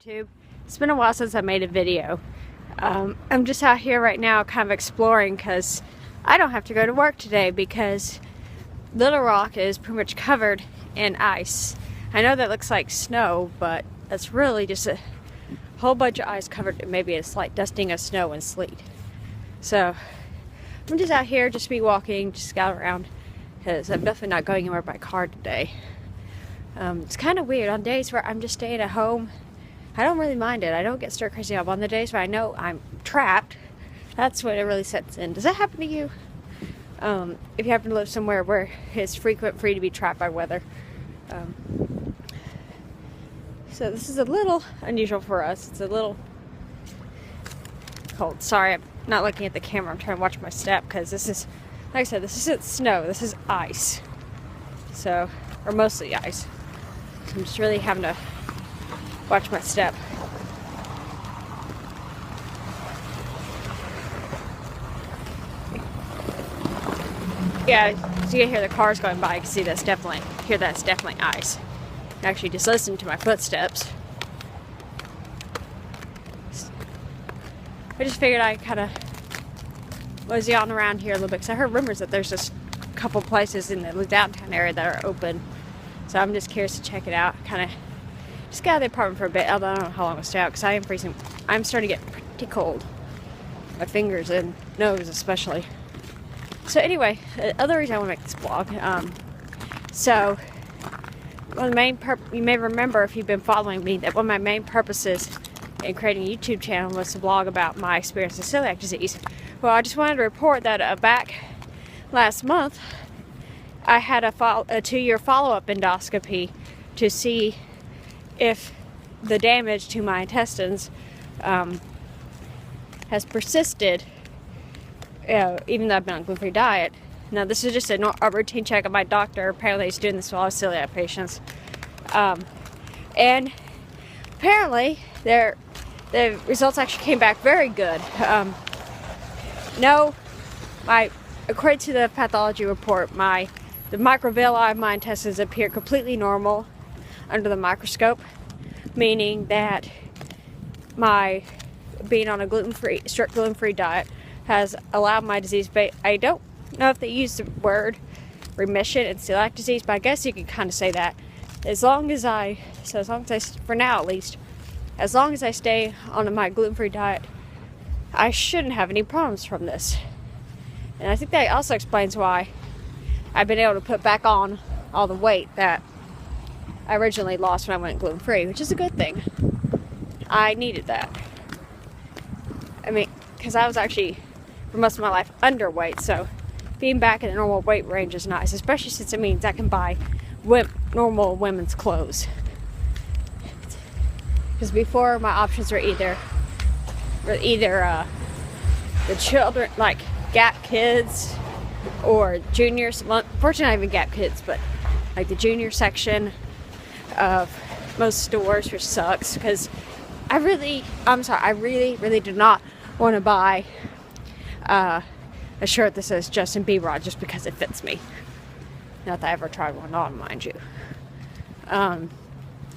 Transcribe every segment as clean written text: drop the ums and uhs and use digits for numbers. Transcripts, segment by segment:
YouTube. It's been a while since I made a video. I'm just out here right now kind of exploring because I don't have to go to work today because Little Rock is pretty much covered in ice. I know that looks like snow, but that's really just a whole bunch of ice covered in maybe a slight dusting of snow and sleet. So I'm just out here, just be walking, just scout around because I'm definitely not going anywhere by car today. It's kind of weird. On days where I'm just staying at home, I don't really mind it. I don't get stir crazy up. On the days where I know I'm trapped, that's when it really sets in. Does that happen to you? If you happen to live somewhere where it's free to be trapped by weather. So this is a little unusual for us. It's a little cold. Sorry, I'm not looking at the camera. I'm trying to watch my step because this is, like I said, this isn't snow. This is ice. So, or mostly ice. I'm just really having to watch my step. Yeah, so you can hear the cars going by. You can see that's definitely, hear that's definitely ice. Actually, just listen to my footsteps. I just figured I kind of mosey on around here a little bit because I heard rumors that there's just a couple places in the downtown area that are open. So I'm just curious to check it out. Kind of just get out of the apartment for a bit, although I don't know how long I'll stay out because I am freezing. I'm starting to get pretty cold. My fingers and nose especially. So anyway, the other reason I want to make this vlog. So one of the main you may remember if you've been following me that one of my main purposes in creating a YouTube channel was to blog about my experience with celiac disease. Well, I just wanted to report that back last month I had a 2-year follow-up endoscopy to see if the damage to my intestines has persisted, even though I've been on a gluten-free diet. Now, this is just a routine check of my doctor. Apparently, he's doing this with all celiac patients. And apparently, the results actually came back very good. According to the pathology report, the microvilli of my intestines appear completely normal under the microscope, meaning that my being on a strict gluten-free diet has allowed my disease. But I don't know if they use the word remission in celiac disease, but I guess you could kind of say that. For now at least, as long as I stay on my gluten-free diet, I shouldn't have any problems from this. And I think that also explains why I've been able to put back on all the weight that I originally lost when I went gluten-free, which is a good thing. I needed that. I mean, because I was actually, for most of my life, underweight, so being back in the normal weight range is nice, especially since it means I can buy normal women's clothes. Because before, my options were either the children, like Gap Kids, or juniors. Fortunately, not even Gap Kids, but like the junior section of most stores, which sucks because I really do not want to buy a shirt that says Justin Bieber on just because it fits me. Not that I ever tried one on, mind you.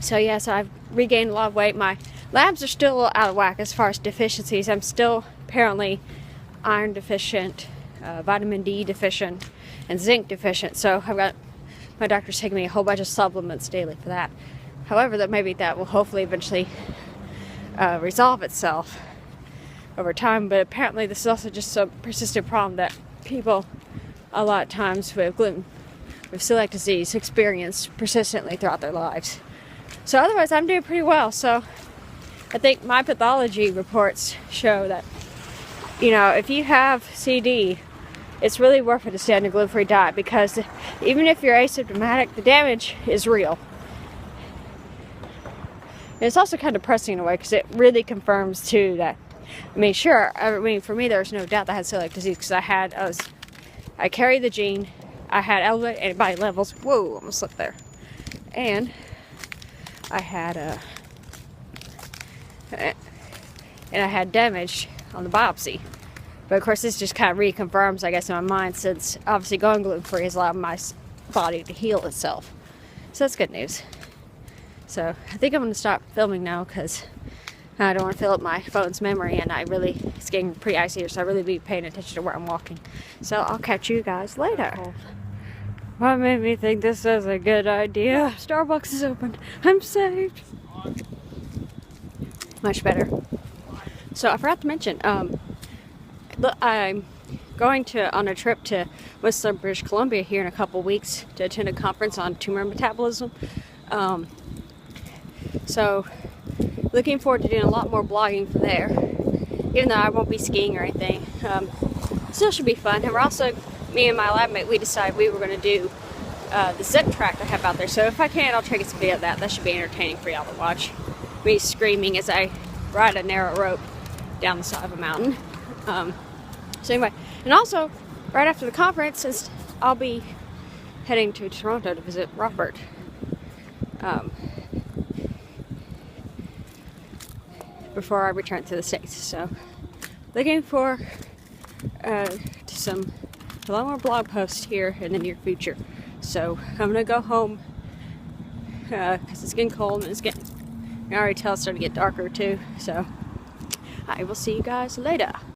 So I've regained a lot of weight. My labs are still a little out of whack as far as deficiencies. I'm still apparently iron deficient, vitamin D deficient, and zinc deficient. So my doctor's taking me a whole bunch of supplements daily for that. However, maybe that will hopefully eventually resolve itself over time. But apparently this is also just a persistent problem that people a lot of times with celiac disease experience persistently throughout their lives. So otherwise I'm doing pretty well. So I think my pathology reports show that, if you have CD, it's really worth it to stay on a gluten-free diet because even if you're asymptomatic, the damage is real. And it's also kind of depressing in a way because it really confirms too that, for me there's no doubt that I had celiac disease because I carried the gene, I had elevated antibody levels, whoa, almost slipped there, and I had damage on the biopsy. But of course this just kind of reconfirms, I guess, in my mind, since obviously going gluten-free has allowed my body to heal itself. So that's good news. So I think I'm going to stop filming now because I don't want to fill up my phone's memory, and it's getting pretty icy here, so I really be paying attention to where I'm walking. So I'll catch you guys later. What made me think this is a good idea? Starbucks is open. I'm saved. Much better. So I forgot to mention, look, I'm going on a trip to Whistler, British Columbia here in a couple weeks to attend a conference on tumor metabolism. So looking forward to doing a lot more blogging from there, even though I won't be skiing or anything. Still should be fun. And we're also, me and my lab mate, we decided we were going to do the zip track I have out there. So if I can, I'll try to get some video of that. That should be entertaining for y'all to watch. Me screaming as I ride a narrow rope down the side of a mountain. So anyway, and also right after the conference, I'll be heading to Toronto to visit Robert. Before I return to the States. So looking for to a lot more blog posts here in the near future. So I'm gonna go home because it's getting cold and I can already tell it's starting to get darker too. So I will see you guys later.